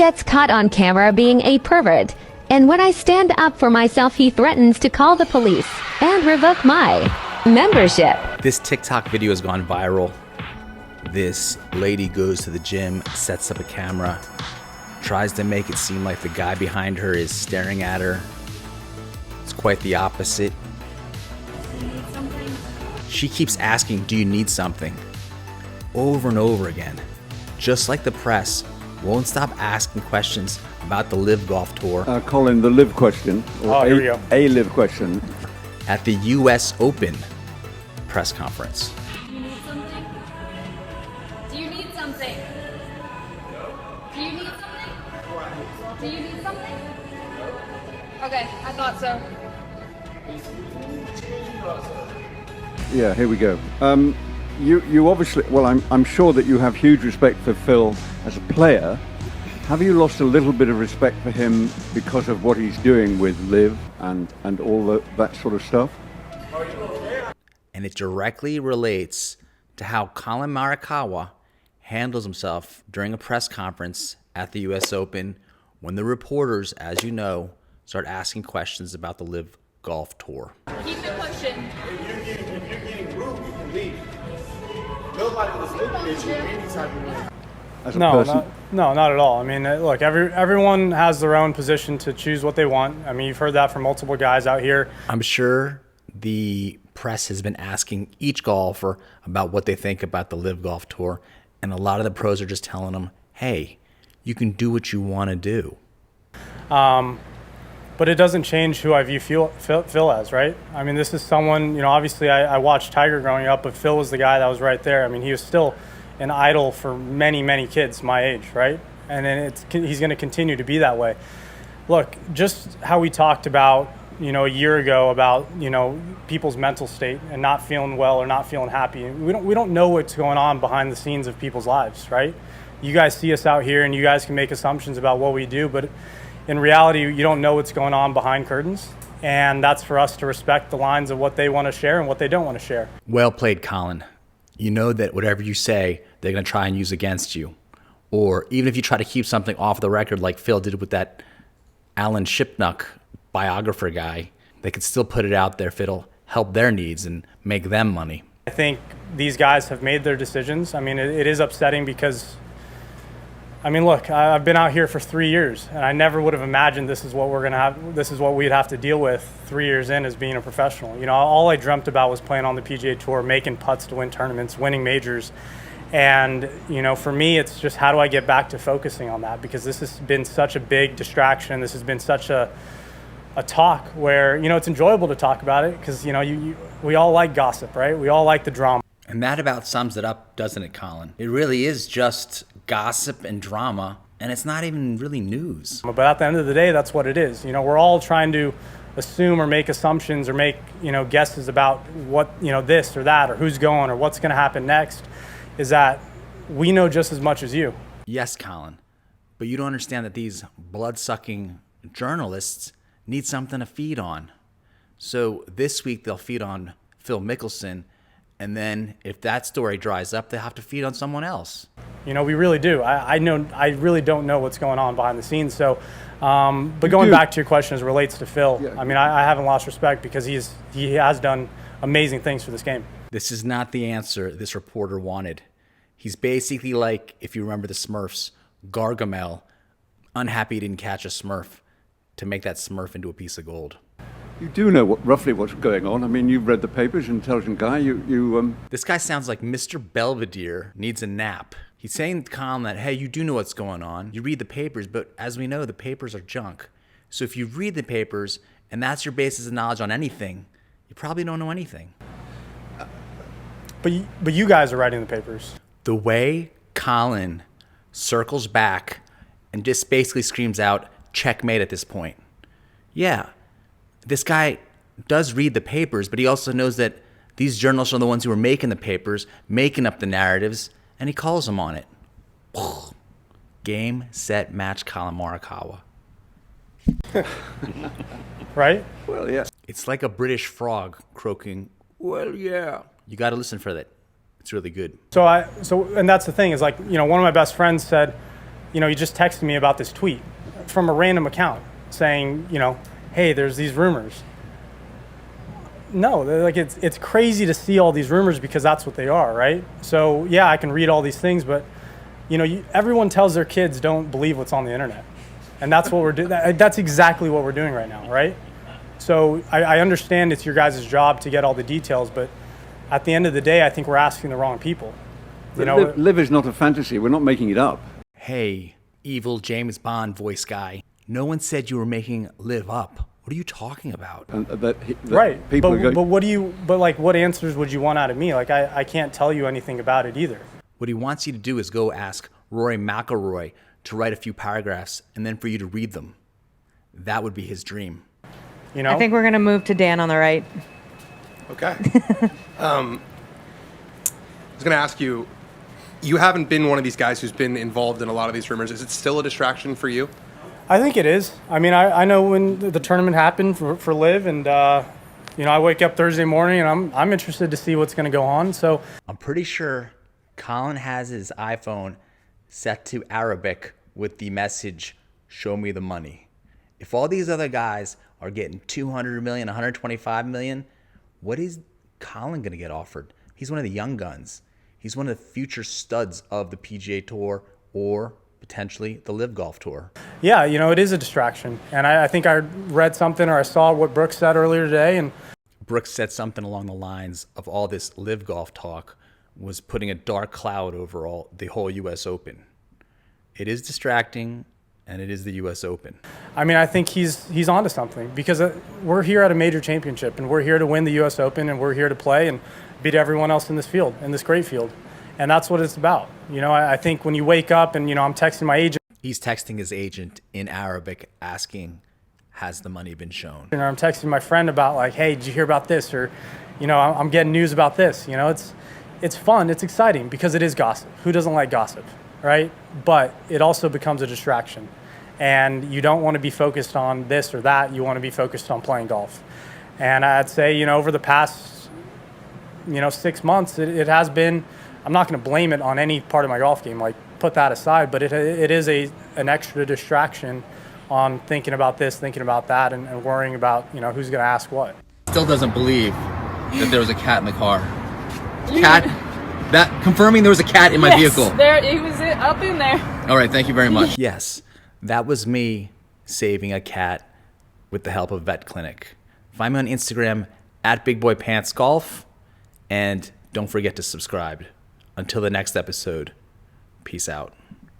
gets caught on camera being a pervert. And when I stand up for myself, he threatens to call the police and revoke my membership. This TikTok video has gone viral. This lady goes to the gym, sets up a camera, tries to make it seem like the guy behind her is staring at her. It's quite the opposite. Do you need something? She keeps asking, "Do you need something?" over and over again. Just like the press won't stop asking questions about the LIV Golf Tour. Collin, the LIV question. Or here we go. A LIV question. At the US Open press conference. Do you need something? Do you need something? Do you need something? Do you need something? Okay, I thought so. Yeah, here we go. You obviously, well, I'm sure that you have huge respect for Phil as a player. Have you lost a little bit of respect for him because of what he's doing with LIV and all that sort of stuff? And it directly relates to how Collin Morikawa handles himself during a press conference at the US Open when the reporters, as you know, start asking questions about the LIV Golf Tour. Keep it pushing. If you're getting rude, you can leave. Nobody was looking at you any type of way. As a No, person? not at all. I mean, look, everyone has their own position to choose what they want. I mean, you've heard that from multiple guys out here. I'm sure the press has been asking each golfer about what they think about the LIV Golf Tour, and a lot of the pros are just telling them, hey, you can do what you want to do. But it doesn't change who I view Phil as, right? I mean, this is someone, you know, obviously I watched Tiger growing up, but Phil was the guy that was right there. I mean, he was still an idol for many, many kids my age, right? And then he's going to continue to be that way. Look, just how we talked about, you know, a year ago about, you know, people's mental state and not feeling well or not feeling happy. We don't know what's going on behind the scenes of people's lives, right? You guys see us out here and you guys can make assumptions about what we do, but in reality, you don't know what's going on behind curtains. And that's for us to respect the lines of what they want to share and what they don't want to share. Well played, Collin. You know that whatever you say, they're going to try and use against you. Or even if you try to keep something off the record like Phil did with that Alan Shipnuck biographer guy, they could still put it out there if it'll help their needs and make them money. I think these guys have made their decisions. I mean, it is upsetting because, I mean, look, I've been out here for 3 years, and I never would have imagined this is what we're gonna have. This is what we'd have to deal with 3 years in as being a professional. You know, all I dreamt about was playing on the PGA Tour, making putts to win tournaments, winning majors, and you know, for me, it's just how do I get back to focusing on that, because this has been such a big distraction. This has been such a talk where, you know, it's enjoyable to talk about it because, you know, we all like gossip, right? We all like the drama. And that about sums it up, doesn't it, Collin? It really is just gossip and drama, and it's not even really news. But at the end of the day, that's what it is. You know, we're all trying to assume or make assumptions or make, you know, guesses about what, you know, this or that or who's going or what's going to happen next. Is that we know just as much as you. Yes, Collin, but you don't understand that these blood-sucking journalists need something to feed on. So this week they'll feed on Phil Mickelson, and then if that story dries up, they'll have to feed on someone else. You know, we really do. I really don't know what's going on behind the scenes. So, but going back to your question as it relates to Phil, Yeah. I mean, I haven't lost respect because he has done amazing things for this game. This is not the answer this reporter wanted. He's basically like, if you remember the Smurfs, Gargamel, unhappy he didn't catch a Smurf to make that Smurf into a piece of gold. You do know roughly what's going on. I mean, you've read the papers, intelligent guy. This guy sounds like Mr. Belvedere needs a nap. He's saying to Collin that, hey, you do know what's going on. You read the papers, but as we know, the papers are junk. So if you read the papers and that's your basis of knowledge on anything, you probably don't know anything. But you guys are writing the papers. The way Collin circles back and just basically screams out, checkmate at this point. Yeah, this guy does read the papers, but he also knows that these journalists are the ones who are making the papers, making up the narratives, and he calls them on it. Game, set, match, Collin Morikawa. Right? Well, yeah. It's like a British frog croaking, well, yeah. You got to listen for that. It's really good. And that's the thing is, like, you know, one of my best friends said, he just texted me about this tweet from a random account saying, hey, there's these rumors. No, like it's crazy to see all these rumors because that's what they are, right? So yeah, I can read all these things, but everyone tells their kids don't believe what's on the internet, and that's what we're doing. That's exactly what we're doing right now, right? So I understand it's your guys' job to get all the details, but at the end of the day, I think we're asking the wrong people. Live is not a fantasy. We're not making it up. Hey, evil James Bond voice guy. No one said you were making Live up. What are you talking about? Right. People But what answers would you want out of me? Like, I can't tell you anything about it either. What he wants you to do is go ask Rory McIlroy to write a few paragraphs and then for you to read them. That would be his dream. I think we're going to move to Dan on the right. Okay. I was going to ask you, you haven't been one of these guys who's been involved in a lot of these rumors. Is it still a distraction for you? I think it is. I mean, I know when the tournament happened for Liv, and I wake up Thursday morning and I'm interested to see what's going to go on. So I'm pretty sure Collin has his iPhone set to Arabic with the message, "Show me the money." If all these other guys are getting 200 million, 125 million, what is Collin going to get offered? He's one of the young guns. He's one of the future studs of the PGA Tour or potentially the LIV Golf Tour. Yeah, it is a distraction. And I think I read something or I saw what Brooks said earlier today. And Brooks said something along the lines of all this LIV Golf talk was putting a dark cloud over the whole U.S. Open. It is distracting, and it is the U.S. Open. I mean, I think he's onto something because we're here at a major championship, and we're here to win the U.S. Open, and we're here to play and beat everyone else in this field, in this great field. And that's what it's about. I think when you wake up and, I'm texting my agent. He's texting his agent in Arabic asking, has the money been shown? Or I'm texting my friend about like, hey, did you hear about this? Or, I'm getting news about this. It's fun. It's exciting because it is gossip. Who doesn't like gossip, right? But it also becomes a distraction. And you don't want to be focused on this or that. You want to be focused on playing golf. And I'd say, over the past, 6 months, it has been, I'm not going to blame it on any part of my golf game, like put that aside, but it is an extra distraction on thinking about this, thinking about that, and worrying about, who's going to ask what. Still doesn't believe that there was a cat in the car. Cat? Confirming there was a cat in my vehicle. There, he was up in there. All right, thank you very much. Yes, that was me saving a cat with the help of Vet Clinic. Find me on Instagram at BigBoyPantsGolf, and don't forget to subscribe. Until the next episode, peace out.